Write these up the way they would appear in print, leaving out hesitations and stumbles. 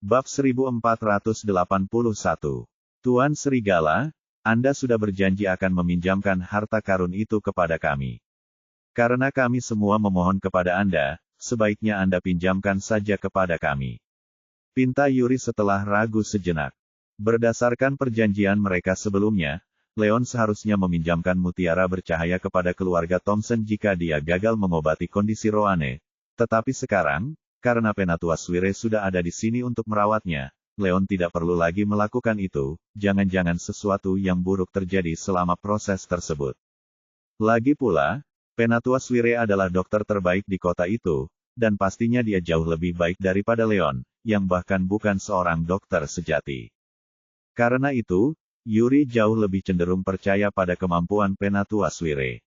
Bab 1481. Tuan Serigala, Anda sudah berjanji akan meminjamkan harta karun itu kepada kami. Karena kami semua memohon kepada Anda, sebaiknya Anda pinjamkan saja kepada kami. Pinta Yuri setelah ragu sejenak. Berdasarkan perjanjian mereka sebelumnya, Leon seharusnya meminjamkan mutiara bercahaya kepada keluarga Thompson jika dia gagal mengobati kondisi rohani. Tetapi sekarang, karena Penatua Swire sudah ada di sini untuk merawatnya, Leon tidak perlu lagi melakukan itu. Jangan-jangan sesuatu yang buruk terjadi selama proses tersebut. Lagi pula, Penatua Swire adalah dokter terbaik di kota itu, dan pastinya dia jauh lebih baik daripada Leon, yang bahkan bukan seorang dokter sejati. Karena itu, Yuri jauh lebih cenderung percaya pada kemampuan Penatua Swire.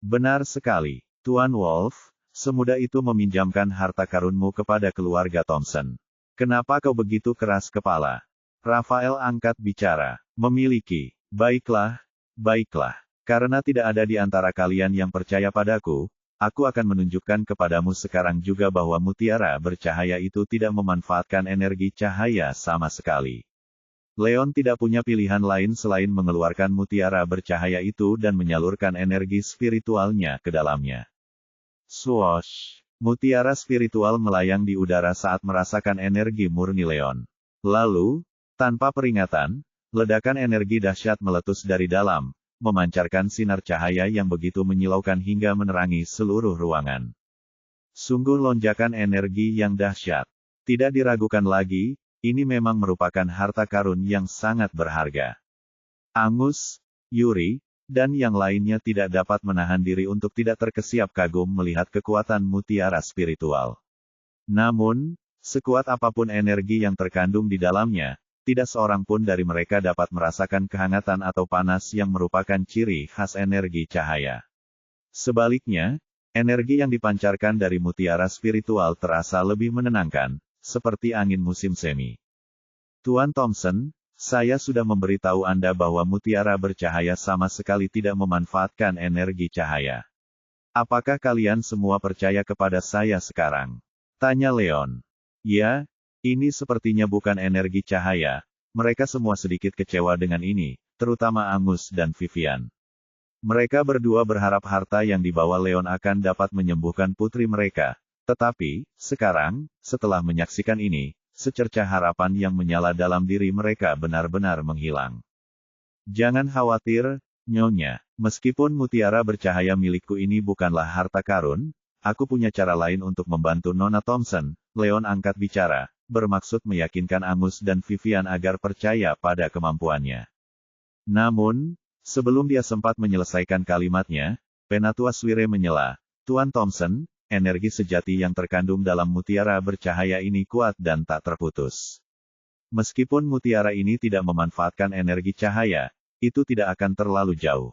Benar sekali, Tuan Wolf. Semudah itu meminjamkan harta karunmu kepada keluarga Thompson. Kenapa kau begitu keras kepala? Rafael angkat bicara. Memiliki. Baiklah, baiklah. Karena tidak ada di antara kalian yang percaya padaku, aku akan menunjukkan kepadamu sekarang juga bahwa mutiara bercahaya itu tidak memanfaatkan energi cahaya sama sekali. Leon tidak punya pilihan lain selain mengeluarkan mutiara bercahaya itu dan menyalurkan energi spiritualnya ke dalamnya. Swoosh! Mutiara spiritual melayang di udara saat merasakan energi murni Leon. Lalu, tanpa peringatan, ledakan energi dahsyat meletus dari dalam, memancarkan sinar cahaya yang begitu menyilaukan hingga menerangi seluruh ruangan. Sungguh lonjakan energi yang dahsyat. Tidak diragukan lagi, ini memang merupakan harta karun yang sangat berharga. Angus, Yuri, dan yang lainnya tidak dapat menahan diri untuk tidak terkesiap kagum melihat kekuatan mutiara spiritual. Namun, sekuat apapun energi yang terkandung di dalamnya, tidak seorang pun dari mereka dapat merasakan kehangatan atau panas yang merupakan ciri khas energi cahaya. Sebaliknya, energi yang dipancarkan dari mutiara spiritual terasa lebih menenangkan, seperti angin musim semi. Tuan Thompson, saya sudah memberitahu Anda bahwa mutiara bercahaya sama sekali tidak memanfaatkan energi cahaya. Apakah kalian semua percaya kepada saya sekarang? Tanya Leon. Ya, ini sepertinya bukan energi cahaya. Mereka semua sedikit kecewa dengan ini, terutama Angus dan Vivian. Mereka berdua berharap harta yang dibawa Leon akan dapat menyembuhkan putri mereka. Tetapi, sekarang, setelah menyaksikan ini, secercah harapan yang menyala dalam diri mereka benar-benar menghilang. Jangan khawatir, Nyonya. Meskipun mutiara bercahaya milikku ini bukanlah harta karun, aku punya cara lain untuk membantu Nona Thompson. Leon angkat bicara, bermaksud meyakinkan Angus dan Vivian agar percaya pada kemampuannya. Namun, sebelum dia sempat menyelesaikan kalimatnya, Penatua Swire menyela, Tuan Thompson, energi sejati yang terkandung dalam mutiara bercahaya ini kuat dan tak terputus. Meskipun mutiara ini tidak memanfaatkan energi cahaya, itu tidak akan terlalu jauh.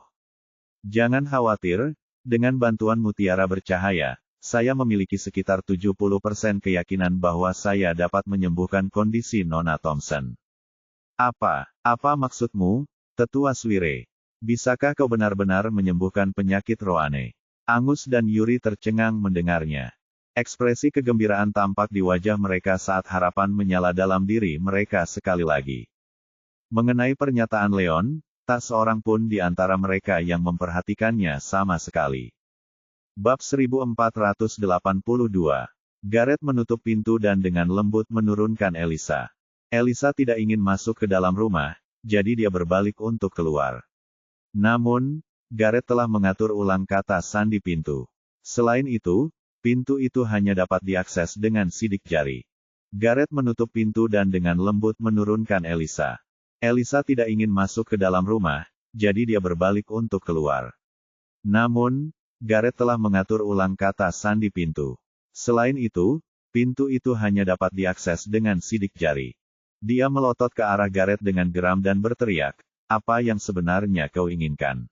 Jangan khawatir, dengan bantuan mutiara bercahaya, saya memiliki sekitar 70% keyakinan bahwa saya dapat menyembuhkan kondisi Nona Thompson. Apa maksudmu, Tetua Swire? Bisakah kau benar-benar menyembuhkan penyakit rohani? Angus dan Yuri tercengang mendengarnya. Ekspresi kegembiraan tampak di wajah mereka saat harapan menyala dalam diri mereka sekali lagi. Mengenai pernyataan Leon, tak seorang pun di antara mereka yang memperhatikannya sama sekali. Bab 1482. Gareth menutup pintu dan dengan lembut menurunkan Elisa. Elisa tidak ingin masuk ke dalam rumah, jadi dia berbalik untuk keluar. Namun, Gareth telah mengatur ulang kata sandi pintu. Selain itu, pintu itu hanya dapat diakses dengan sidik jari. Gareth menutup pintu dan dengan lembut menurunkan Elisa. Elisa tidak ingin masuk ke dalam rumah, jadi dia berbalik untuk keluar. Namun, Gareth telah mengatur ulang kata sandi pintu. Selain itu, pintu itu hanya dapat diakses dengan sidik jari. Dia melotot ke arah Gareth dengan geram dan berteriak, "Apa yang sebenarnya kau inginkan?"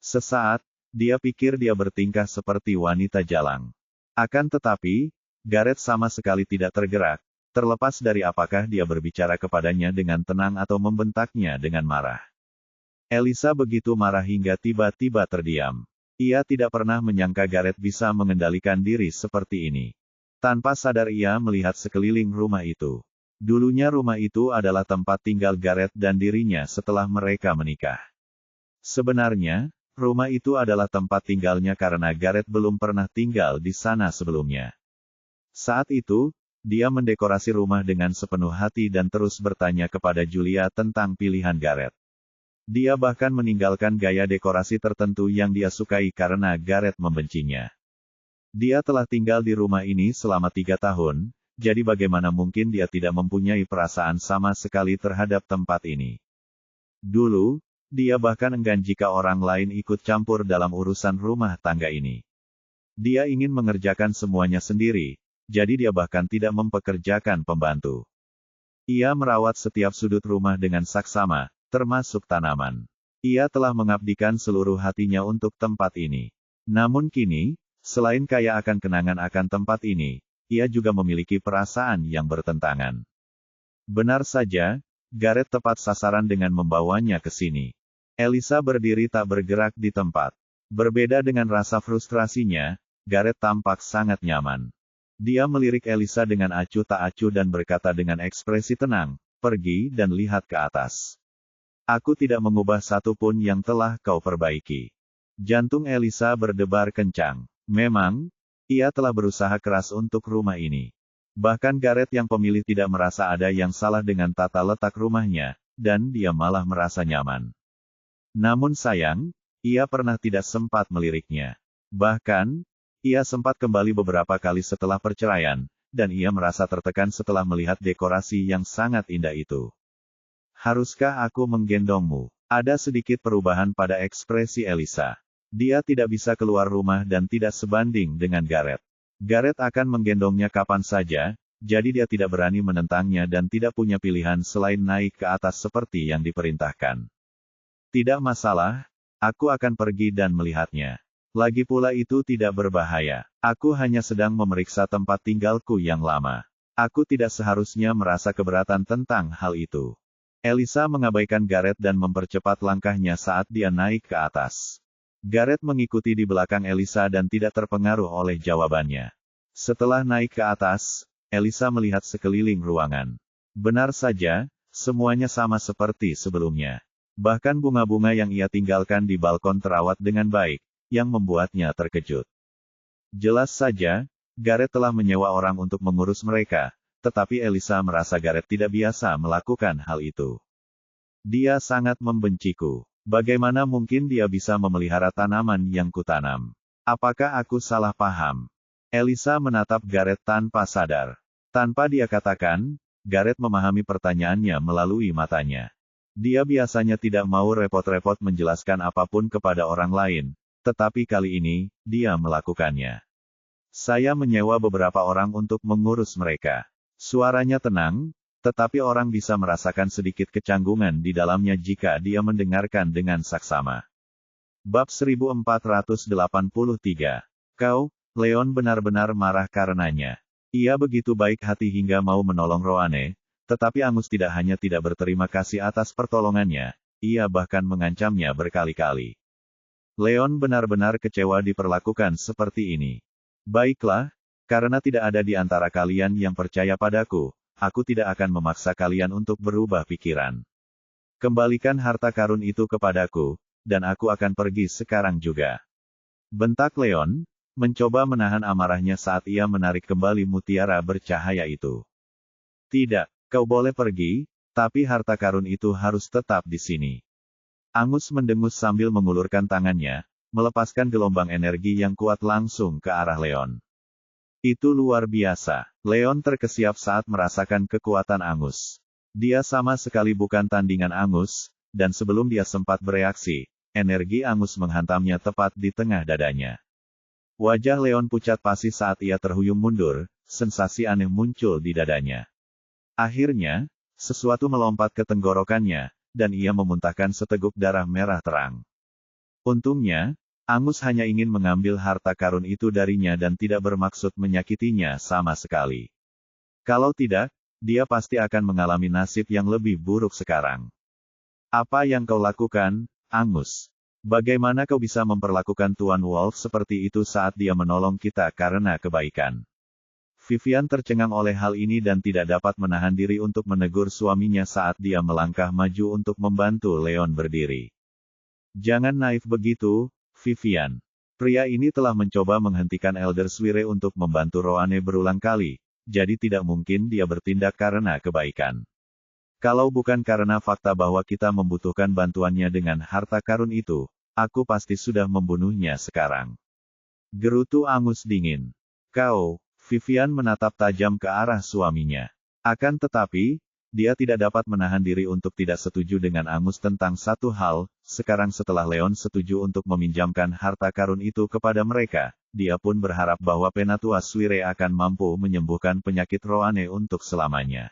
Sesaat, dia pikir dia bertingkah seperti wanita jalang. Akan tetapi, Gareth sama sekali tidak tergerak, terlepas dari apakah dia berbicara kepadanya dengan tenang atau membentaknya dengan marah. Elisa begitu marah hingga tiba-tiba terdiam. Ia tidak pernah menyangka Gareth bisa mengendalikan diri seperti ini. Tanpa sadar ia melihat sekeliling rumah itu. Dulunya rumah itu adalah tempat tinggal Gareth dan dirinya setelah mereka menikah. Sebenarnya, rumah itu adalah tempat tinggalnya karena Gareth belum pernah tinggal di sana sebelumnya. Saat itu, dia mendekorasi rumah dengan sepenuh hati dan terus bertanya kepada Julia tentang pilihan Gareth. Dia bahkan meninggalkan gaya dekorasi tertentu yang dia sukai karena Gareth membencinya. Dia telah tinggal di rumah ini selama 3 tahun, jadi bagaimana mungkin dia tidak mempunyai perasaan sama sekali terhadap tempat ini. Dulu, dia bahkan enggan jika orang lain ikut campur dalam urusan rumah tangga ini. Dia ingin mengerjakan semuanya sendiri, jadi dia bahkan tidak mempekerjakan pembantu. Ia merawat setiap sudut rumah dengan saksama, termasuk tanaman. Ia telah mengabdikan seluruh hatinya untuk tempat ini. Namun kini, selain kaya akan kenangan akan tempat ini, ia juga memiliki perasaan yang bertentangan. Benar saja, Gareth tepat sasaran dengan membawanya ke sini. Elisa berdiri tak bergerak di tempat. Berbeda dengan rasa frustrasinya, Gareth tampak sangat nyaman. Dia melirik Elisa dengan acuh tak acuh dan berkata dengan ekspresi tenang, "Pergi dan lihat ke atas. Aku tidak mengubah satu pun yang telah kau perbaiki." Jantung Elisa berdebar kencang. Memang, ia telah berusaha keras untuk rumah ini. Bahkan Gareth yang pemilik tidak merasa ada yang salah dengan tata letak rumahnya, dan dia malah merasa nyaman. Namun sayang, ia pernah tidak sempat meliriknya. Bahkan, ia sempat kembali beberapa kali setelah perceraian, dan ia merasa tertekan setelah melihat dekorasi yang sangat indah itu. "Haruskah aku menggendongmu?" Ada sedikit perubahan pada ekspresi Elisa. Dia tidak bisa keluar rumah dan tidak sebanding dengan Gareth. Gareth akan menggendongnya kapan saja, jadi dia tidak berani menentangnya dan tidak punya pilihan selain naik ke atas seperti yang diperintahkan. "Tidak masalah, aku akan pergi dan melihatnya. Lagi pula itu tidak berbahaya. Aku hanya sedang memeriksa tempat tinggalku yang lama. Aku tidak seharusnya merasa keberatan tentang hal itu." Elisa mengabaikan Gareth dan mempercepat langkahnya saat dia naik ke atas. Gareth mengikuti di belakang Elisa dan tidak terpengaruh oleh jawabannya. Setelah naik ke atas, Elisa melihat sekeliling ruangan. Benar saja, semuanya sama seperti sebelumnya. Bahkan bunga-bunga yang ia tinggalkan di balkon terawat dengan baik, yang membuatnya terkejut. Jelas saja, Gareth telah menyewa orang untuk mengurus mereka, tetapi Elisa merasa Gareth tidak biasa melakukan hal itu. "Dia sangat membenciku. Bagaimana mungkin dia bisa memelihara tanaman yang kutanam? Apakah aku salah paham?" Elisa menatap Gareth tanpa sadar. Tanpa dia katakan, Gareth memahami pertanyaannya melalui matanya. Dia biasanya tidak mau repot-repot menjelaskan apapun kepada orang lain, tetapi kali ini, dia melakukannya. "Saya menyewa beberapa orang untuk mengurus mereka." Suaranya tenang, tetapi orang bisa merasakan sedikit kecanggungan di dalamnya jika dia mendengarkan dengan saksama. Bab 1483. Kau, Leon benar-benar marah karenanya. Ia begitu baik hati hingga mau menolong Roane, tetapi Angus tidak hanya tidak berterima kasih atas pertolongannya, ia bahkan mengancamnya berkali-kali. Leon benar-benar kecewa diperlakukan seperti ini. "Baiklah, karena tidak ada di antara kalian yang percaya padaku, aku tidak akan memaksa kalian untuk berubah pikiran. Kembalikan harta karun itu kepadaku, dan aku akan pergi sekarang juga." Bentak Leon, mencoba menahan amarahnya saat ia menarik kembali mutiara bercahaya itu. "Tidak, kau boleh pergi, tapi harta karun itu harus tetap di sini." Angus mendengus sambil mengulurkan tangannya, melepaskan gelombang energi yang kuat langsung ke arah Leon. Itu luar biasa. Leon terkesiap saat merasakan kekuatan Angus. Dia sama sekali bukan tandingan Angus, dan sebelum dia sempat bereaksi, energi Angus menghantamnya tepat di tengah dadanya. Wajah Leon pucat pasi saat ia terhuyung mundur, sensasi aneh muncul di dadanya. Akhirnya, sesuatu melompat ke tenggorokannya, dan ia memuntahkan seteguk darah merah terang. Untungnya, Angus hanya ingin mengambil harta karun itu darinya dan tidak bermaksud menyakitinya sama sekali. Kalau tidak, dia pasti akan mengalami nasib yang lebih buruk sekarang. "Apa yang kau lakukan, Angus? Bagaimana kau bisa memperlakukan Tuan Wolf seperti itu saat dia menolong kita karena kebaikan?" Vivian tercengang oleh hal ini dan tidak dapat menahan diri untuk menegur suaminya saat dia melangkah maju untuk membantu Leon berdiri. Jangan naif begitu, Vivian. Pria ini telah mencoba menghentikan Elder Swire untuk membantu Roane berulang kali, jadi tidak mungkin dia bertindak karena kebaikan. Kalau bukan karena fakta bahwa kita membutuhkan bantuannya dengan harta karun itu, aku pasti sudah membunuhnya sekarang. Gerutu angus dingin. Kau, Vivian menatap tajam ke arah suaminya. Akan tetapi, dia tidak dapat menahan diri untuk tidak setuju dengan Angus tentang satu hal, sekarang setelah Leon setuju untuk meminjamkan harta karun itu kepada mereka, dia pun berharap bahwa Penatua Swire akan mampu menyembuhkan penyakit Roane untuk selamanya.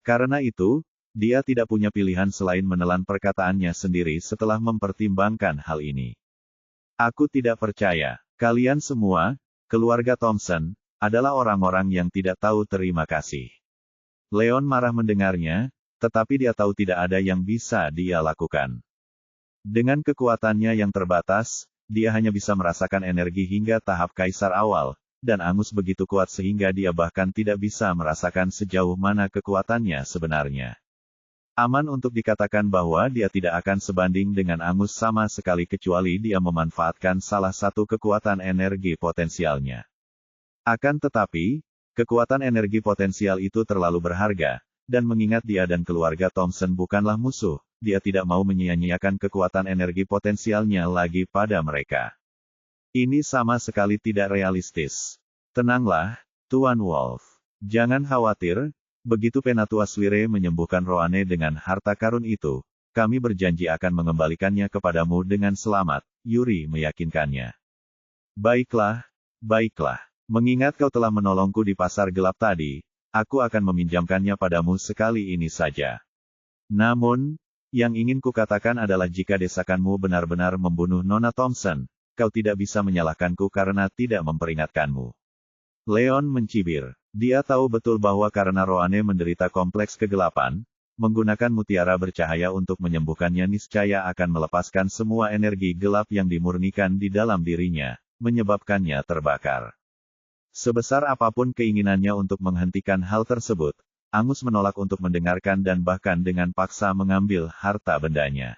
Karena itu, dia tidak punya pilihan selain menelan perkataannya sendiri setelah mempertimbangkan hal ini. Aku tidak percaya, kalian semua, keluarga Thompson, adalah orang-orang yang tidak tahu terima kasih. Leon marah mendengarnya, tetapi dia tahu tidak ada yang bisa dia lakukan. Dengan kekuatannya yang terbatas, dia hanya bisa merasakan energi hingga tahap kaisar awal, dan Angus begitu kuat sehingga dia bahkan tidak bisa merasakan sejauh mana kekuatannya sebenarnya. Aman untuk dikatakan bahwa dia tidak akan sebanding dengan Angus sama sekali kecuali dia memanfaatkan salah satu kekuatan energi potensialnya. Akan tetapi, kekuatan energi potensial itu terlalu berharga, dan mengingat dia dan keluarga Thompson bukanlah musuh, dia tidak mau menyia-nyiakan kekuatan energi potensialnya lagi pada mereka. Ini sama sekali tidak realistis. Tenanglah, Tuan Wolf. Jangan khawatir, begitu Penatua Swire menyembuhkan Roane dengan harta karun itu, kami berjanji akan mengembalikannya kepadamu dengan selamat, Yuri meyakinkannya. Baiklah, baiklah. Mengingat kau telah menolongku di pasar gelap tadi, aku akan meminjamkannya padamu sekali ini saja. Namun, yang ingin kukatakan adalah jika desakanmu benar-benar membunuh Nona Thompson, kau tidak bisa menyalahkanku karena tidak memperingatkanmu. Leon mencibir. Dia tahu betul bahwa karena Roane menderita kompleks kegelapan, menggunakan mutiara bercahaya untuk menyembuhkannya niscaya akan melepaskan semua energi gelap yang dimurnikan di dalam dirinya, menyebabkannya terbakar. Sebesar apapun keinginannya untuk menghentikan hal tersebut, Angus menolak untuk mendengarkan dan bahkan dengan paksa mengambil harta bendanya.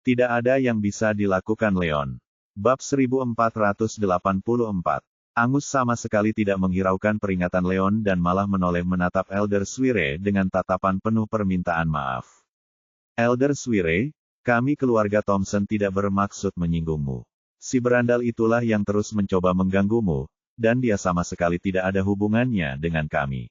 Tidak ada yang bisa dilakukan Leon. Bab 1484. Angus sama sekali tidak menghiraukan peringatan Leon dan malah menoleh menatap Elder Swire dengan tatapan penuh permintaan maaf. Elder Swire, kami keluarga Thompson tidak bermaksud menyinggungmu. Si berandal itulah yang terus mencoba mengganggumu, dan dia sama sekali tidak ada hubungannya dengan kami.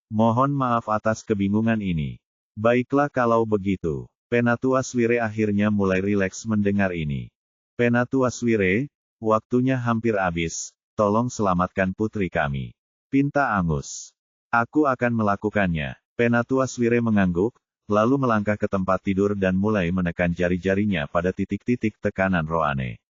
Mohon maaf atas kebingungan ini. Baiklah kalau begitu. Penatua Swire akhirnya mulai rileks mendengar ini. Penatua Swire, waktunya hampir habis, tolong selamatkan putri kami. Pinta Angus. Aku akan melakukannya. Penatua Swire mengangguk, lalu melangkah ke tempat tidur dan mulai menekan jari-jarinya pada titik-titik tekanan Roane.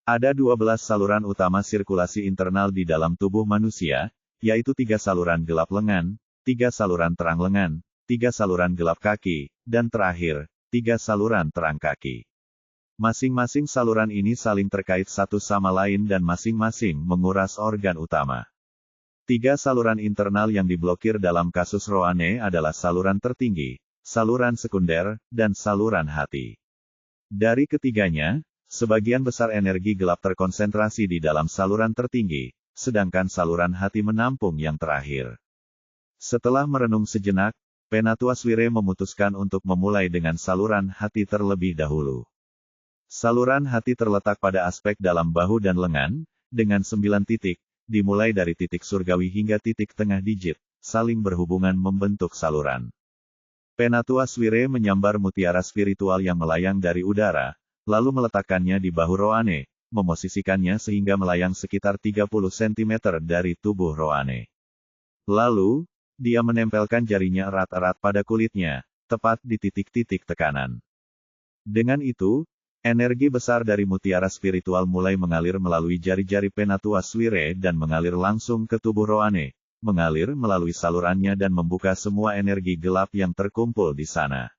Ada 12 saluran utama sirkulasi internal di dalam tubuh manusia, yaitu 3 saluran gelap lengan, 3 saluran terang lengan, 3 saluran gelap kaki, dan terakhir, 3 saluran terang kaki. Masing-masing saluran ini saling terkait satu sama lain dan masing-masing menguras organ utama. 3 saluran internal yang diblokir dalam kasus Roane adalah saluran tertinggi, saluran sekunder, dan saluran hati. Dari ketiganya, sebagian besar energi gelap terkonsentrasi di dalam saluran tertinggi, sedangkan saluran hati menampung yang terakhir. Setelah merenung sejenak, Penatua Swire memutuskan untuk memulai dengan saluran hati terlebih dahulu. Saluran hati terletak pada aspek dalam bahu dan lengan, dengan 9 titik, dimulai dari titik surgawi hingga titik tengah digit, saling berhubungan membentuk saluran. Penatua Swire menyambar mutiara spiritual yang melayang dari udara, lalu meletakkannya di bahu Roane, memosisikannya sehingga melayang sekitar 30 cm dari tubuh Roane. Lalu, dia menempelkan jarinya erat-erat pada kulitnya, tepat di titik-titik tekanan. Dengan itu, energi besar dari mutiara spiritual mulai mengalir melalui jari-jari Penatua Swire dan mengalir langsung ke tubuh Roane, mengalir melalui salurannya dan membuka semua energi gelap yang terkumpul di sana.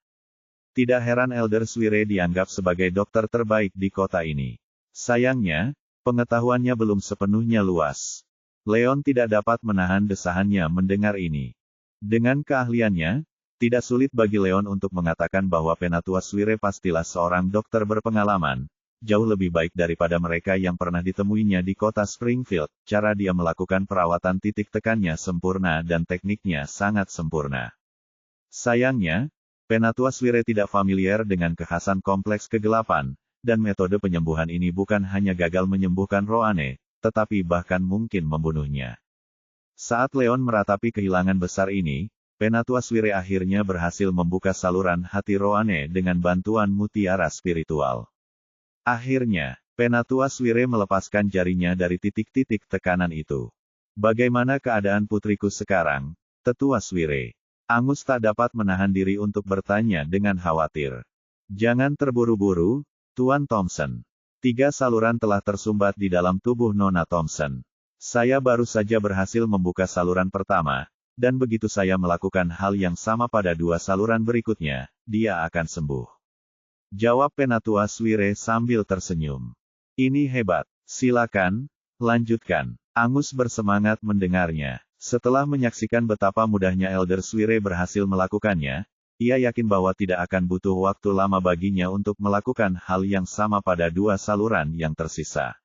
Tidak heran Elder Swire dianggap sebagai dokter terbaik di kota ini. Sayangnya, pengetahuannya belum sepenuhnya luas. Leon tidak dapat menahan desahannya mendengar ini. Dengan keahliannya, tidak sulit bagi Leon untuk mengatakan bahwa Penatua Suire pastilah seorang dokter berpengalaman, jauh lebih baik daripada mereka yang pernah ditemuinya di kota Springfield. Cara dia melakukan perawatan titik tekannya sempurna dan tekniknya sangat sempurna. Sayangnya, Penatua Suire tidak familiar dengan kekhasan kompleks kegelapan, dan metode penyembuhan ini bukan hanya gagal menyembuhkan Roane, tetapi bahkan mungkin membunuhnya. Saat Leon meratapi kehilangan besar ini, Penatua Suire akhirnya berhasil membuka saluran hati Roane dengan bantuan mutiara spiritual. Akhirnya, Penatua Suire melepaskan jarinya dari titik-titik tekanan itu. Bagaimana keadaan putriku sekarang, Tetua Suire? Angus tak dapat menahan diri untuk bertanya dengan khawatir. Jangan terburu-buru, Tuan Thompson. 3 saluran telah tersumbat di dalam tubuh Nona Thompson. Saya baru saja berhasil membuka saluran pertama, dan begitu saya melakukan hal yang sama pada 2 saluran berikutnya, dia akan sembuh. Jawab Penatua Suire sambil tersenyum. Ini hebat. Silakan, lanjutkan. Angus bersemangat mendengarnya. Setelah menyaksikan betapa mudahnya Elder Suire berhasil melakukannya, ia yakin bahwa tidak akan butuh waktu lama baginya untuk melakukan hal yang sama pada 2 saluran yang tersisa.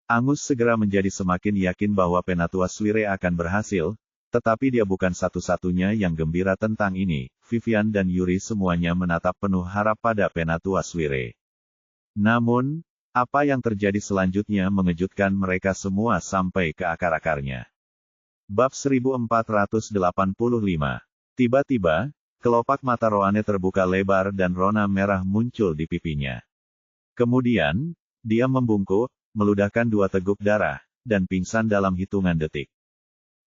Angus segera menjadi semakin yakin bahwa Penatua Suire akan berhasil, tetapi dia bukan satu-satunya yang gembira tentang ini. Vivian dan Yuri semuanya menatap penuh harap pada Penatua Suire. Namun, apa yang terjadi selanjutnya mengejutkan mereka semua sampai ke akar-akarnya. Bab 1485. Tiba-tiba, kelopak mata Roane terbuka lebar dan rona merah muncul di pipinya. Kemudian, dia membungkuk, meludahkan 2 teguk darah, dan pingsan dalam hitungan detik.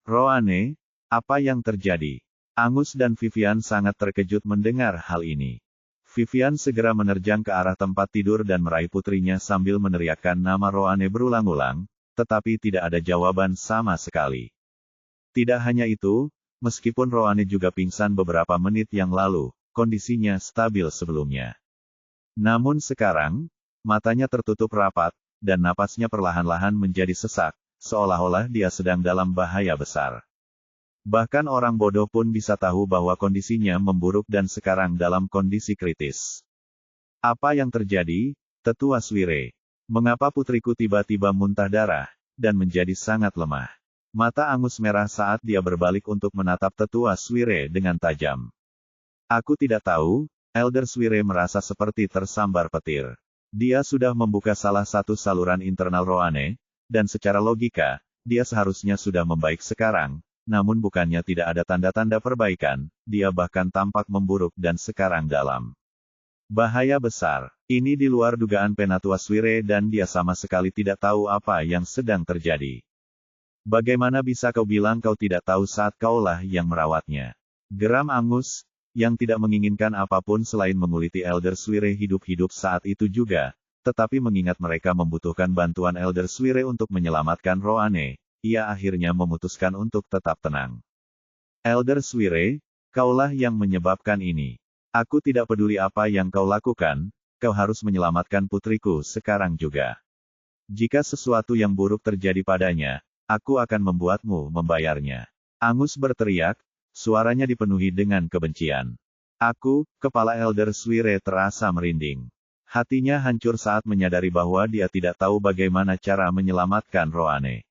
Roane, apa yang terjadi? Angus dan Vivian sangat terkejut mendengar hal ini. Vivian segera menerjang ke arah tempat tidur dan meraih putrinya sambil meneriakkan nama Roane berulang-ulang, tetapi tidak ada jawaban sama sekali. Tidak hanya itu, meskipun Roane juga pingsan beberapa menit yang lalu, kondisinya stabil sebelumnya. Namun sekarang, matanya tertutup rapat, dan napasnya perlahan-lahan menjadi sesak, seolah-olah dia sedang dalam bahaya besar. Bahkan orang bodoh pun bisa tahu bahwa kondisinya memburuk dan sekarang dalam kondisi kritis. Apa yang terjadi, Tetua Suire? Mengapa putriku tiba-tiba muntah darah, dan menjadi sangat lemah? Mata Angus merah saat dia berbalik untuk menatap Tetua Suire dengan tajam. Aku tidak tahu, Elder Suire merasa seperti tersambar petir. Dia sudah membuka salah satu saluran internal Roane, dan secara logika, dia seharusnya sudah membaik sekarang, namun bukannya tidak ada tanda-tanda perbaikan, dia bahkan tampak memburuk dan sekarang dalam bahaya besar. Ini di luar dugaan Penatua Suire dan dia sama sekali tidak tahu apa yang sedang terjadi. Bagaimana bisa kau bilang kau tidak tahu saat kaulah yang merawatnya? Geram Angus, yang tidak menginginkan apapun selain menguliti Elder Suire hidup-hidup saat itu juga, tetapi mengingat mereka membutuhkan bantuan Elder Suire untuk menyelamatkan Roane, ia akhirnya memutuskan untuk tetap tenang. Elder Suire, kaulah yang menyebabkan ini. Aku tidak peduli apa yang kau lakukan, kau harus menyelamatkan putriku sekarang juga. Jika sesuatu yang buruk terjadi padanya, aku akan membuatmu membayarnya. Angus berteriak, suaranya dipenuhi dengan kebencian. Kepala Elder Suire terasa merinding. Hatinya hancur saat menyadari bahwa dia tidak tahu bagaimana cara menyelamatkan Roane.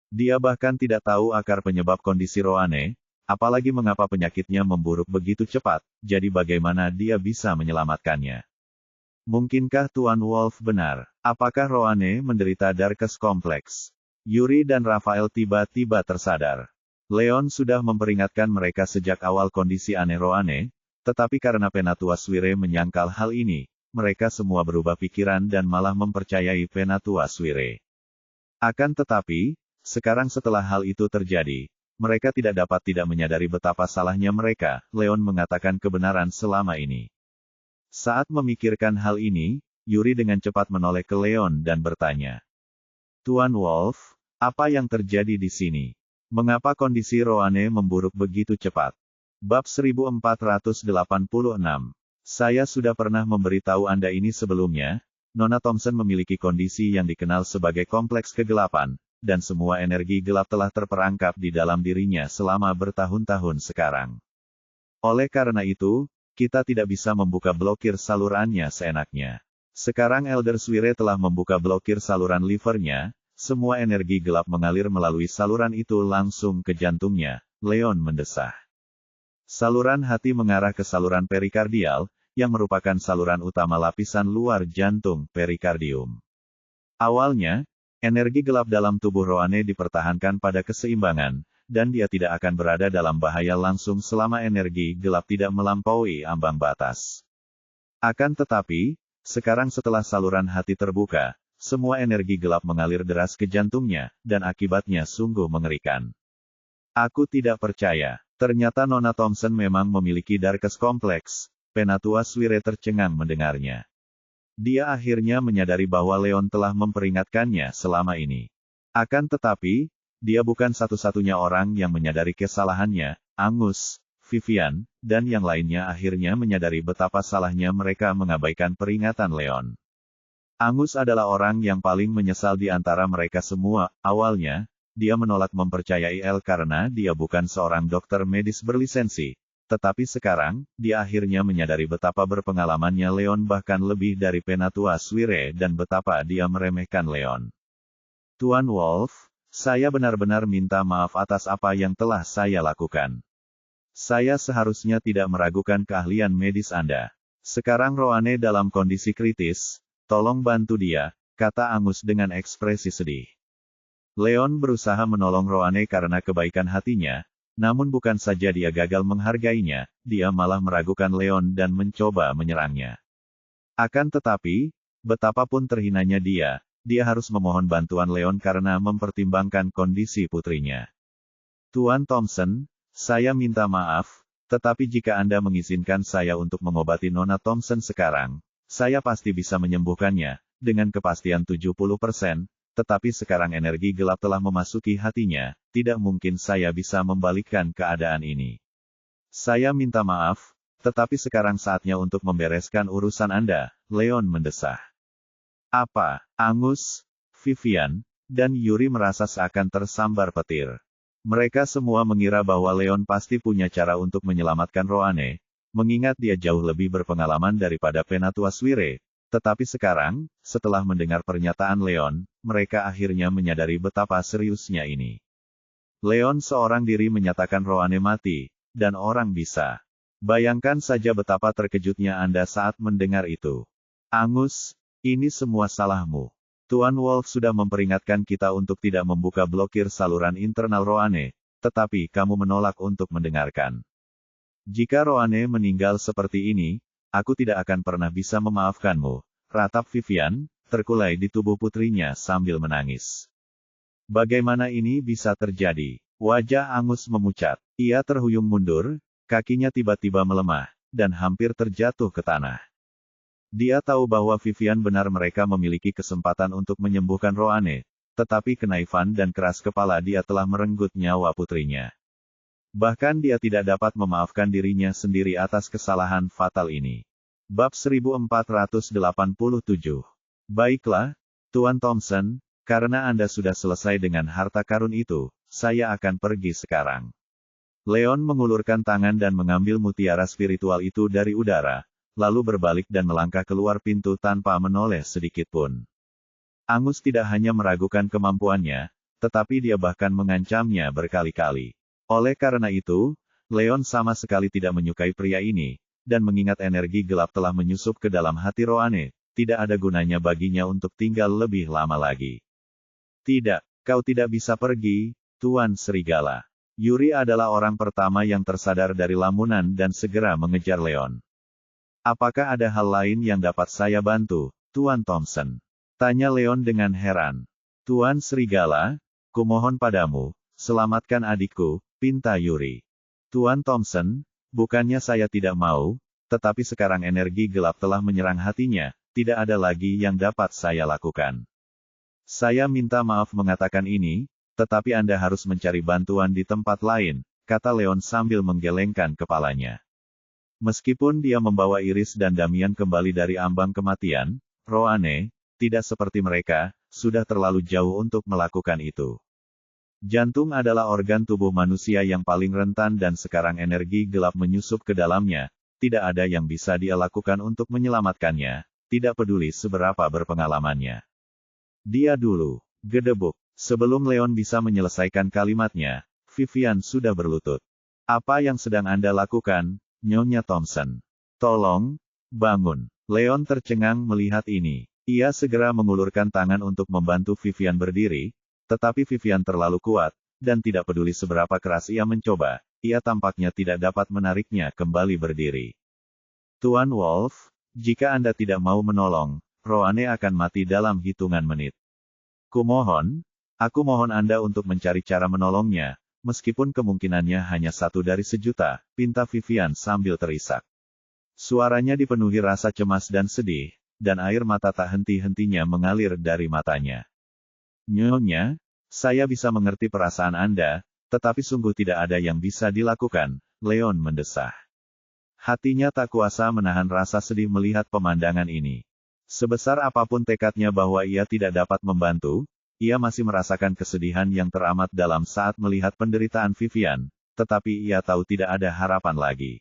Dia bahkan tidak tahu akar penyebab kondisi Roane, apalagi mengapa penyakitnya memburuk begitu cepat, jadi bagaimana dia bisa menyelamatkannya. Mungkinkah Tuan Wolf benar? Apakah Roane menderita Darkest Complex? Yuri dan Raphael tiba-tiba tersadar. Leon sudah memperingatkan mereka sejak awal kondisi aneh Roane, tetapi karena Penatua Suire menyangkal hal ini, mereka semua berubah pikiran dan malah mempercayai Penatua Suire. Akan tetapi, sekarang setelah hal itu terjadi, mereka tidak dapat tidak menyadari betapa salahnya mereka. Leon mengatakan kebenaran selama ini. Saat memikirkan hal ini, Yuri dengan cepat menoleh ke Leon dan bertanya. Tuan Wolf, apa yang terjadi di sini? Mengapa kondisi Roane memburuk begitu cepat? Bab 1486. Saya sudah pernah memberitahu Anda ini sebelumnya, Nona Thompson memiliki kondisi yang dikenal sebagai kompleks kegelapan, dan semua energi gelap telah terperangkap di dalam dirinya selama bertahun-tahun sekarang. Oleh karena itu, kita tidak bisa membuka blokir salurannya seenaknya. Sekarang Elder Swire telah membuka blokir saluran livernya, semua energi gelap mengalir melalui saluran itu langsung ke jantungnya, Leon mendesah. Saluran hati mengarah ke saluran perikardial, yang merupakan saluran utama lapisan luar jantung, perikardium. Awalnya, energi gelap dalam tubuh Roane dipertahankan pada keseimbangan, dan dia tidak akan berada dalam bahaya langsung selama energi gelap tidak melampaui ambang batas. Akan tetapi, sekarang setelah saluran hati terbuka, semua energi gelap mengalir deras ke jantungnya, dan akibatnya sungguh mengerikan. Aku tidak percaya. Ternyata Nona Thompson memang memiliki darkes kompleks. Penatua Swire tercengang mendengarnya. Dia akhirnya menyadari bahwa Leon telah memperingatkannya selama ini. Akan tetapi, dia bukan satu-satunya orang yang menyadari kesalahannya. Angus, Vivian, dan yang lainnya akhirnya menyadari betapa salahnya mereka mengabaikan peringatan Leon. Angus adalah orang yang paling menyesal di antara mereka semua. Awalnya, dia menolak mempercayai El karena dia bukan seorang dokter medis berlisensi. Tetapi sekarang, dia akhirnya menyadari betapa berpengalamannya Leon bahkan lebih dari Penatua Swire dan betapa dia meremehkan Leon. Tuan Wolf, saya benar-benar minta maaf atas apa yang telah saya lakukan. Saya seharusnya tidak meragukan keahlian medis Anda. Sekarang Roane dalam kondisi kritis, tolong bantu dia, kata Angus dengan ekspresi sedih. Leon berusaha menolong Roane karena kebaikan hatinya, namun bukan saja dia gagal menghargainya, dia malah meragukan Leon dan mencoba menyerangnya. Akan tetapi, betapapun terhinanya dia harus memohon bantuan Leon karena mempertimbangkan kondisi putrinya. Tuan Thompson, saya minta maaf, tetapi jika Anda mengizinkan saya untuk mengobati Nona Thompson sekarang, saya pasti bisa menyembuhkannya, dengan kepastian 70%, tetapi sekarang energi gelap telah memasuki hatinya, tidak mungkin saya bisa membalikkan keadaan ini. Saya minta maaf, tetapi sekarang saatnya untuk membereskan urusan Anda, Leon mendesah. Apa? Angus, Vivian, dan Yuri merasa seakan tersambar petir. Mereka semua mengira bahwa Leon pasti punya cara untuk menyelamatkan Roane, mengingat dia jauh lebih berpengalaman daripada Penatua Swire. Tetapi sekarang, setelah mendengar pernyataan Leon, mereka akhirnya menyadari betapa seriusnya ini. Leon seorang diri menyatakan Roane mati, dan orang bisa. Bayangkan saja betapa terkejutnya Anda saat mendengar itu. Angus, ini semua salahmu. Tuan Wolf sudah memperingatkan kita untuk tidak membuka blokir saluran internal Roane, tetapi kamu menolak untuk mendengarkan. Jika Roane meninggal seperti ini, aku tidak akan pernah bisa memaafkanmu, ratap Vivian, terkulai di tubuh putrinya sambil menangis. Bagaimana ini bisa terjadi? Wajah Angus memucat. Ia terhuyung mundur, kakinya tiba-tiba melemah, dan hampir terjatuh ke tanah. Dia tahu bahwa Vivian benar mereka memiliki kesempatan untuk menyembuhkan Roane, tetapi kenaifan dan keras kepala dia telah merenggut nyawa putrinya. Bahkan dia tidak dapat memaafkan dirinya sendiri atas kesalahan fatal ini. Bab 1487. Baiklah, Tuan Thompson, karena Anda sudah selesai dengan harta karun itu, saya akan pergi sekarang. Leon mengulurkan tangan dan mengambil mutiara spiritual itu dari udara, lalu berbalik dan melangkah keluar pintu tanpa menoleh sedikitpun. Angus tidak hanya meragukan kemampuannya, tetapi dia bahkan mengancamnya berkali-kali. Oleh karena itu, Leon sama sekali tidak menyukai pria ini, dan mengingat energi gelap telah menyusup ke dalam hati Roane, tidak ada gunanya baginya untuk tinggal lebih lama lagi. Tidak, kau tidak bisa pergi, Tuan Serigala. Yuri adalah orang pertama yang tersadar dari lamunan dan segera mengejar Leon. Apakah ada hal lain yang dapat saya bantu, Tuan Thompson? Tanya Leon dengan heran. Tuan Serigala, kumohon padamu, selamatkan adikku, pinta Yuri. Tuan Thompson, bukannya saya tidak mau, tetapi sekarang energi gelap telah menyerang hatinya, tidak ada lagi yang dapat saya lakukan. Saya minta maaf mengatakan ini, tetapi Anda harus mencari bantuan di tempat lain, kata Leon sambil menggelengkan kepalanya. Meskipun dia membawa Iris dan Damian kembali dari ambang kematian, Roane, tidak seperti mereka, sudah terlalu jauh untuk melakukan itu. Jantung adalah organ tubuh manusia yang paling rentan dan sekarang energi gelap menyusup ke dalamnya, tidak ada yang bisa dia lakukan untuk menyelamatkannya, tidak peduli seberapa berpengalamannya. Dia dulu, gedebuk. Sebelum Leon bisa menyelesaikan kalimatnya, Vivian sudah berlutut. Apa yang sedang Anda lakukan, Nyonya Thompson? Tolong, bangun. Leon tercengang melihat ini. Ia segera mengulurkan tangan untuk membantu Vivian berdiri, tetapi Vivian terlalu kuat, dan tidak peduli seberapa keras ia mencoba, ia tampaknya tidak dapat menariknya kembali berdiri. Tuan Wolf, jika Anda tidak mau menolong, Roane akan mati dalam hitungan menit. Aku mohon Anda untuk mencari cara menolongnya, meskipun kemungkinannya hanya 1 dari sejuta, pinta Vivian sambil terisak. Suaranya dipenuhi rasa cemas dan sedih, dan air mata tak henti-hentinya mengalir dari matanya. Nyonya, saya bisa mengerti perasaan Anda, tetapi sungguh tidak ada yang bisa dilakukan, Leon mendesah. Hatinya tak kuasa menahan rasa sedih melihat pemandangan ini. Sebesar apapun tekadnya bahwa ia tidak dapat membantu, ia masih merasakan kesedihan yang teramat dalam saat melihat penderitaan Vivian, tetapi ia tahu tidak ada harapan lagi.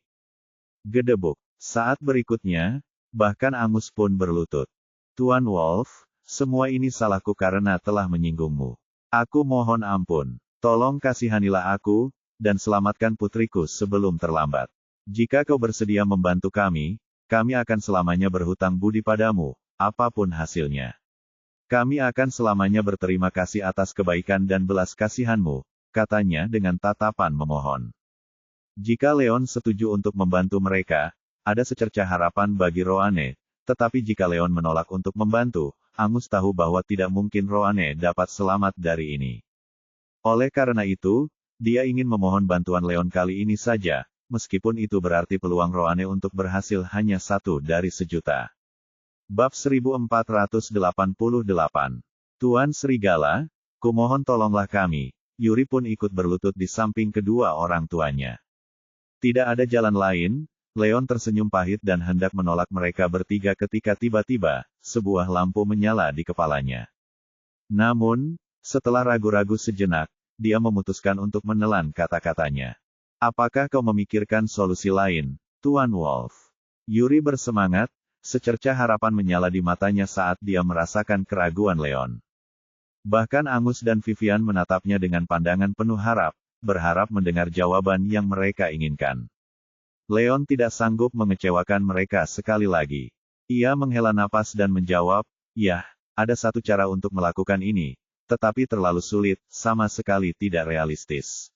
Gedebuk. Saat berikutnya, bahkan Angus pun berlutut. Tuan Wolf, semua ini salahku karena telah menyinggungmu. Aku mohon ampun. Tolong kasihanilah aku, dan selamatkan putriku sebelum terlambat. Jika kau bersedia membantu kami akan selamanya berhutang budi padamu, apapun hasilnya. Kami akan selamanya berterima kasih atas kebaikan dan belas kasihanmu, katanya dengan tatapan memohon. Jika Leon setuju untuk membantu mereka, ada secercah harapan bagi Roane, tetapi jika Leon menolak untuk membantu, Angus tahu bahwa tidak mungkin Roane dapat selamat dari ini. Oleh karena itu, dia ingin memohon bantuan Leon kali ini saja, meskipun itu berarti peluang Roane untuk berhasil hanya 1 dari sejuta. Bab 1488. Tuan Serigala, kumohon tolonglah kami. Yuri pun ikut berlutut di samping kedua orang tuanya. Tidak ada jalan lain. Leon tersenyum pahit dan hendak menolak mereka bertiga ketika tiba-tiba, sebuah lampu menyala di kepalanya. Namun, setelah ragu-ragu sejenak, dia memutuskan untuk menelan kata-katanya. Apakah kau memikirkan solusi lain, Tuan Wolf? Yuri bersemangat, secercah harapan menyala di matanya saat dia merasakan keraguan Leon. Bahkan Angus dan Vivian menatapnya dengan pandangan penuh harap, berharap mendengar jawaban yang mereka inginkan. Leon tidak sanggup mengecewakan mereka sekali lagi. Ia menghela napas dan menjawab, "Yah, ada satu cara untuk melakukan ini, tetapi terlalu sulit, sama sekali tidak realistis."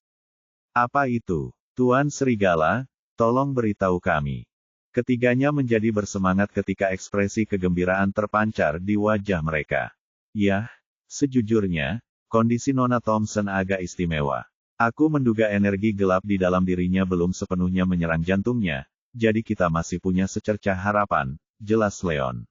"Apa itu, Tuan Serigala? Tolong beritahu kami." Ketiganya menjadi bersemangat ketika ekspresi kegembiraan terpancar di wajah mereka. "Yah, sejujurnya, kondisi Nona Thompson agak istimewa. Aku menduga energi gelap di dalam dirinya belum sepenuhnya menyerang jantungnya, jadi kita masih punya secercah harapan," jelas Leon.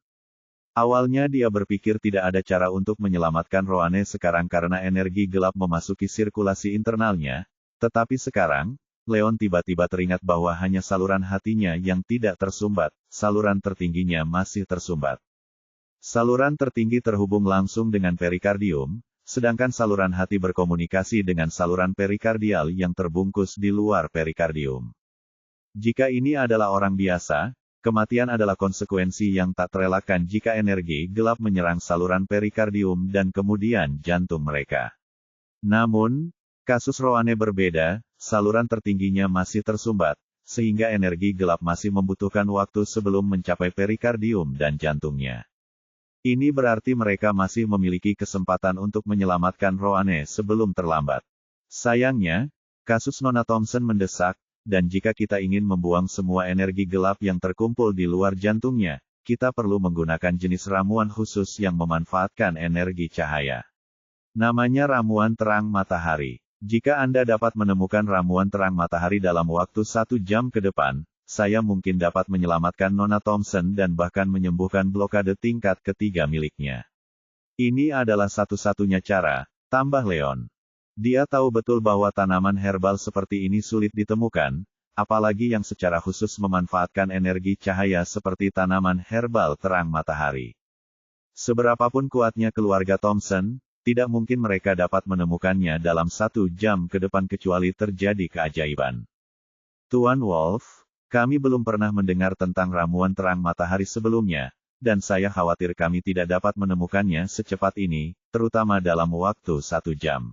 Awalnya dia berpikir tidak ada cara untuk menyelamatkan Roane sekarang karena energi gelap memasuki sirkulasi internalnya, tetapi sekarang, Leon tiba-tiba teringat bahwa hanya saluran hatinya yang tidak tersumbat, saluran tertingginya masih tersumbat. Saluran tertinggi terhubung langsung dengan perikardium, sedangkan saluran hati berkomunikasi dengan saluran perikardial yang terbungkus di luar perikardium. Jika ini adalah orang biasa, kematian adalah konsekuensi yang tak terelakkan jika energi gelap menyerang saluran perikardium dan kemudian jantung mereka. Namun, kasus Roane berbeda, saluran tertingginya masih tersumbat, sehingga energi gelap masih membutuhkan waktu sebelum mencapai perikardium dan jantungnya. Ini berarti mereka masih memiliki kesempatan untuk menyelamatkan Roane sebelum terlambat. Sayangnya, kasus Nona Thompson mendesak, dan jika kita ingin membuang semua energi gelap yang terkumpul di luar jantungnya, kita perlu menggunakan jenis ramuan khusus yang memanfaatkan energi cahaya. Namanya ramuan terang matahari. Jika Anda dapat menemukan ramuan terang matahari dalam waktu 1 jam ke depan, saya mungkin dapat menyelamatkan Nona Thompson dan bahkan menyembuhkan blokade tingkat ketiga miliknya. Ini adalah satu-satunya cara, tambah Leon. Dia tahu betul bahwa tanaman herbal seperti ini sulit ditemukan, apalagi yang secara khusus memanfaatkan energi cahaya seperti tanaman herbal terang matahari. Seberapapun kuatnya keluarga Thompson, tidak mungkin mereka dapat menemukannya dalam 1 jam ke depan kecuali terjadi keajaiban. Tuan Wolf, kami belum pernah mendengar tentang ramuan terang matahari sebelumnya, dan saya khawatir kami tidak dapat menemukannya secepat ini, terutama dalam waktu 1 jam.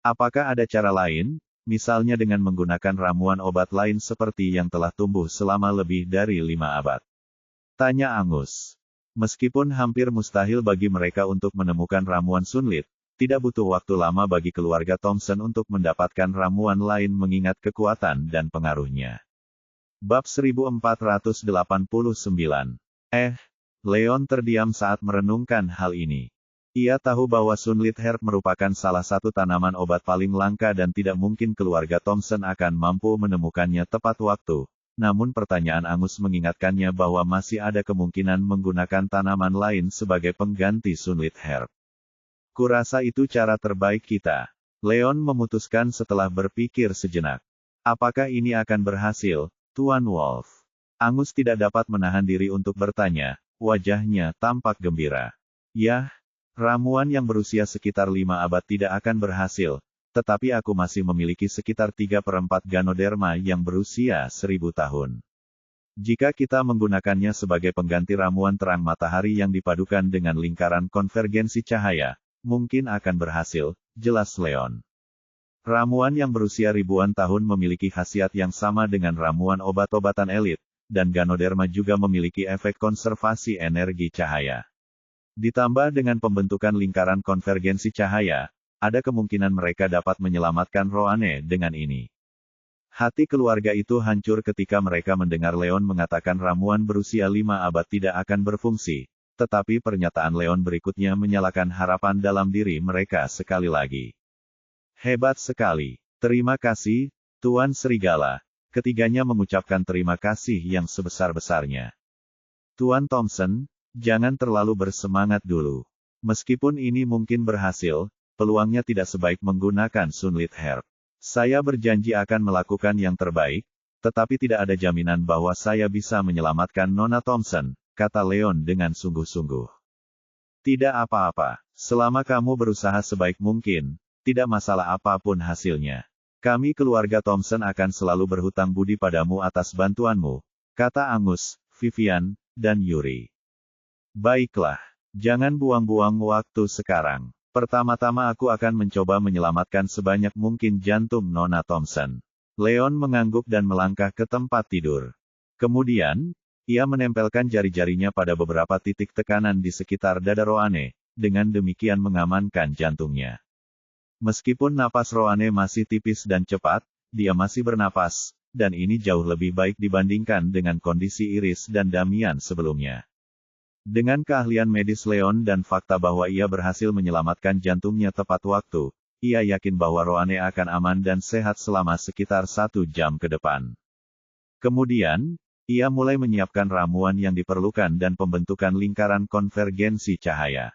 Apakah ada cara lain, misalnya dengan menggunakan ramuan obat lain seperti yang telah tumbuh selama lebih dari 5 abad? Tanya Angus. Meskipun hampir mustahil bagi mereka untuk menemukan ramuan sunlit, tidak butuh waktu lama bagi keluarga Thompson untuk mendapatkan ramuan lain mengingat kekuatan dan pengaruhnya. Bab 1489. Leon terdiam saat merenungkan hal ini. Ia tahu bahwa sunlit herb merupakan salah satu tanaman obat paling langka dan tidak mungkin keluarga Thompson akan mampu menemukannya tepat waktu. Namun pertanyaan Angus mengingatkannya bahwa masih ada kemungkinan menggunakan tanaman lain sebagai pengganti sunlit herb. Kurasa itu cara terbaik kita. Leon memutuskan setelah berpikir sejenak. Apakah ini akan berhasil, Tuan Wolf? Angus tidak dapat menahan diri untuk bertanya, wajahnya tampak gembira. Yah, ramuan yang berusia sekitar 5 abad tidak akan berhasil, tetapi aku masih memiliki sekitar 3/4 Ganoderma yang berusia 1000 tahun. Jika kita menggunakannya sebagai pengganti ramuan terang matahari yang dipadukan dengan lingkaran konvergensi cahaya, mungkin akan berhasil, jelas Leon. Ramuan yang berusia ribuan tahun memiliki khasiat yang sama dengan ramuan obat-obatan elit, dan Ganoderma juga memiliki efek konservasi energi cahaya. Ditambah dengan pembentukan lingkaran konvergensi cahaya, ada kemungkinan mereka dapat menyelamatkan Roane dengan ini. Hati keluarga itu hancur ketika mereka mendengar Leon mengatakan ramuan berusia 5 abad tidak akan berfungsi, tetapi pernyataan Leon berikutnya menyalakan harapan dalam diri mereka sekali lagi. Hebat sekali. Terima kasih, Tuan Serigala. Ketiganya mengucapkan terima kasih yang sebesar-besarnya. Tuan Thompson, jangan terlalu bersemangat dulu. Meskipun ini mungkin berhasil, peluangnya tidak sebaik menggunakan sunlit herb. Saya berjanji akan melakukan yang terbaik, tetapi tidak ada jaminan bahwa saya bisa menyelamatkan Nona Thompson, kata Leon dengan sungguh-sungguh. Tidak apa-apa, selama kamu berusaha sebaik mungkin, tidak masalah apapun hasilnya. Kami keluarga Thompson akan selalu berhutang budi padamu atas bantuanmu, kata Angus, Vivian, dan Yuri. Baiklah, jangan buang-buang waktu sekarang. Pertama-tama aku akan mencoba menyelamatkan sebanyak mungkin jantung Nona Thompson. Leon mengangguk dan melangkah ke tempat tidur. Kemudian, ia menempelkan jari-jarinya pada beberapa titik tekanan di sekitar dada Roane, dengan demikian mengamankan jantungnya. Meskipun napas Roane masih tipis dan cepat, dia masih bernapas, dan ini jauh lebih baik dibandingkan dengan kondisi Iris dan Damian sebelumnya. Dengan keahlian medis Leon dan fakta bahwa ia berhasil menyelamatkan jantungnya tepat waktu, ia yakin bahwa Roane akan aman dan sehat selama sekitar 1 jam ke depan. Kemudian, ia mulai menyiapkan ramuan yang diperlukan dan pembentukan lingkaran konvergensi cahaya.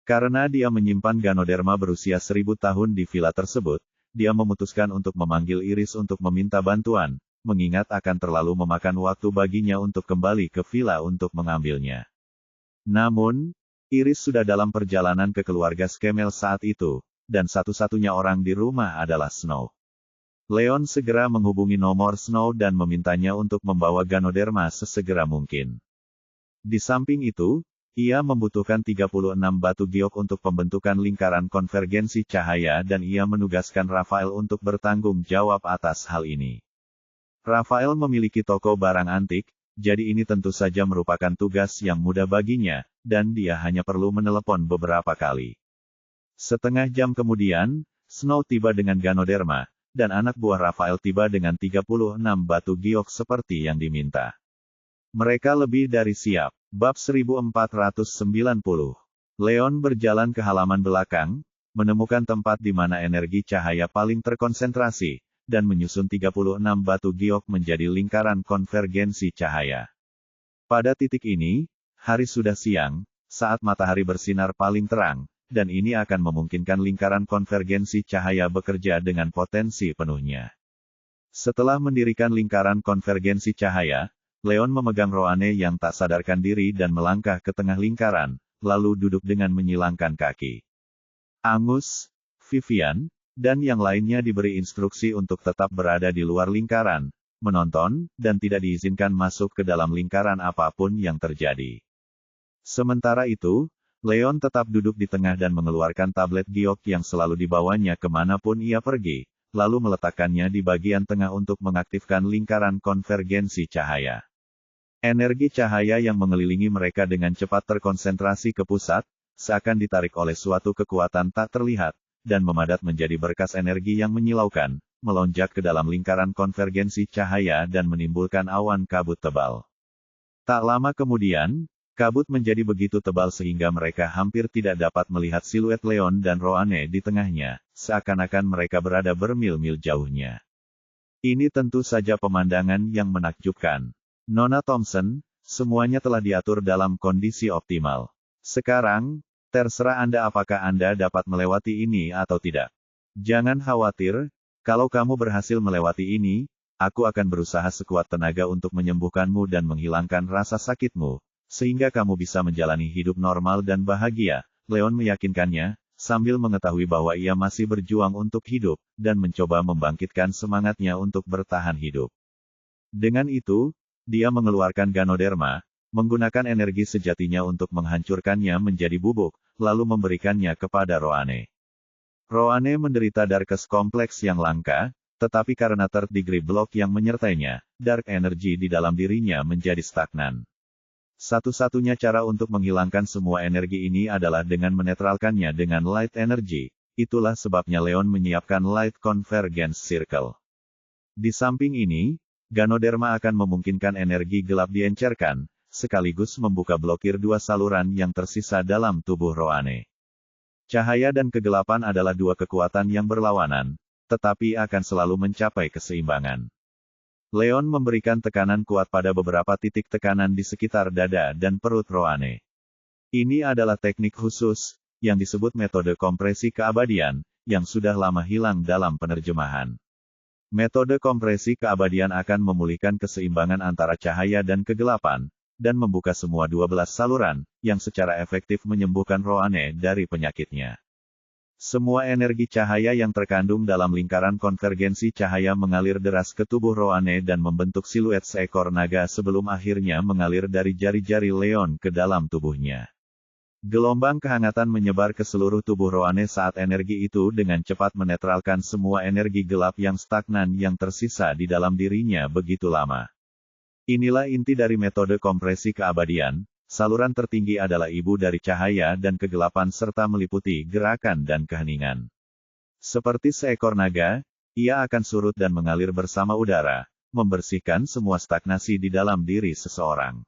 Karena dia menyimpan Ganoderma berusia 1000 tahun di villa tersebut, dia memutuskan untuk memanggil Iris untuk meminta bantuan, mengingat akan terlalu memakan waktu baginya untuk kembali ke villa untuk mengambilnya. Namun, Iris sudah dalam perjalanan ke keluarga Skemel saat itu, dan satu-satunya orang di rumah adalah Snow. Leon segera menghubungi nomor Snow dan memintanya untuk membawa Ganoderma sesegera mungkin. Di samping itu, ia membutuhkan 36 batu giok untuk pembentukan lingkaran konvergensi cahaya dan ia menugaskan Rafael untuk bertanggung jawab atas hal ini. Rafael memiliki toko barang antik, jadi ini tentu saja merupakan tugas yang mudah baginya, dan dia hanya perlu menelepon beberapa kali. Setengah jam kemudian, Snow tiba dengan Ganoderma, dan anak buah Rafael tiba dengan 36 batu giok seperti yang diminta. Mereka lebih dari siap. Bab 1490. Leon berjalan ke halaman belakang, menemukan tempat di mana energi cahaya paling terkonsentrasi, dan menyusun 36 batu giok menjadi lingkaran konvergensi cahaya. Pada titik ini, hari sudah siang, saat matahari bersinar paling terang, dan ini akan memungkinkan lingkaran konvergensi cahaya bekerja dengan potensi penuhnya. Setelah mendirikan lingkaran konvergensi cahaya, Leon memegang Roane yang tak sadarkan diri dan melangkah ke tengah lingkaran, lalu duduk dengan menyilangkan kaki. Angus, Vivian, dan yang lainnya diberi instruksi untuk tetap berada di luar lingkaran, menonton, dan tidak diizinkan masuk ke dalam lingkaran apapun yang terjadi. Sementara itu, Leon tetap duduk di tengah dan mengeluarkan tablet giok yang selalu dibawanya kemanapun ia pergi, lalu meletakkannya di bagian tengah untuk mengaktifkan lingkaran konvergensi cahaya. Energi cahaya yang mengelilingi mereka dengan cepat terkonsentrasi ke pusat, seakan ditarik oleh suatu kekuatan tak terlihat, dan memadat menjadi berkas energi yang menyilaukan, melonjak ke dalam lingkaran konvergensi cahaya dan menimbulkan awan kabut tebal. Tak lama kemudian, kabut menjadi begitu tebal sehingga mereka hampir tidak dapat melihat siluet Leon dan Roane di tengahnya, seakan-akan mereka berada bermil-mil jauhnya. Ini tentu saja pemandangan yang menakjubkan. Nona Thompson, semuanya telah diatur dalam kondisi optimal. Sekarang, terserah Anda apakah Anda dapat melewati ini atau tidak. Jangan khawatir, kalau kamu berhasil melewati ini, aku akan berusaha sekuat tenaga untuk menyembuhkanmu dan menghilangkan rasa sakitmu, sehingga kamu bisa menjalani hidup normal dan bahagia, Leon meyakinkannya, sambil mengetahui bahwa ia masih berjuang untuk hidup, dan mencoba membangkitkan semangatnya untuk bertahan hidup. Dengan itu, dia mengeluarkan Ganoderma, menggunakan energi sejatinya untuk menghancurkannya menjadi bubuk, lalu memberikannya kepada Roane. Roane menderita Darkest kompleks yang langka, tetapi karena Third Degree Block yang menyertainya, Dark Energy di dalam dirinya menjadi stagnan. Satu-satunya cara untuk menghilangkan semua energi ini adalah dengan menetralkannya dengan Light Energy, itulah sebabnya Leon menyiapkan Light Convergence Circle. Di samping ini, Ganoderma akan memungkinkan energi gelap diencerkan, sekaligus membuka blokir dua saluran yang tersisa dalam tubuh Roane. Cahaya dan kegelapan adalah dua kekuatan yang berlawanan, tetapi akan selalu mencapai keseimbangan. Leon memberikan tekanan kuat pada beberapa titik tekanan di sekitar dada dan perut Roane. Ini adalah teknik khusus, yang disebut metode kompresi keabadian, yang sudah lama hilang dalam penerjemahan. Metode kompresi keabadian akan memulihkan keseimbangan antara cahaya dan kegelapan, dan membuka semua 12 saluran, yang secara efektif menyembuhkan Roane dari penyakitnya. Semua energi cahaya yang terkandung dalam lingkaran konvergensi cahaya mengalir deras ke tubuh Roane dan membentuk siluet seekor naga sebelum akhirnya mengalir dari jari-jari Leon ke dalam tubuhnya. Gelombang kehangatan menyebar ke seluruh tubuh Roane saat energi itu dengan cepat menetralkan semua energi gelap yang stagnan yang tersisa di dalam dirinya begitu lama. Inilah inti dari metode kompresi keabadian. Saluran tertinggi adalah ibu dari cahaya dan kegelapan serta meliputi gerakan dan keheningan. Seperti seekor naga, ia akan surut dan mengalir bersama udara, membersihkan semua stagnasi di dalam diri seseorang.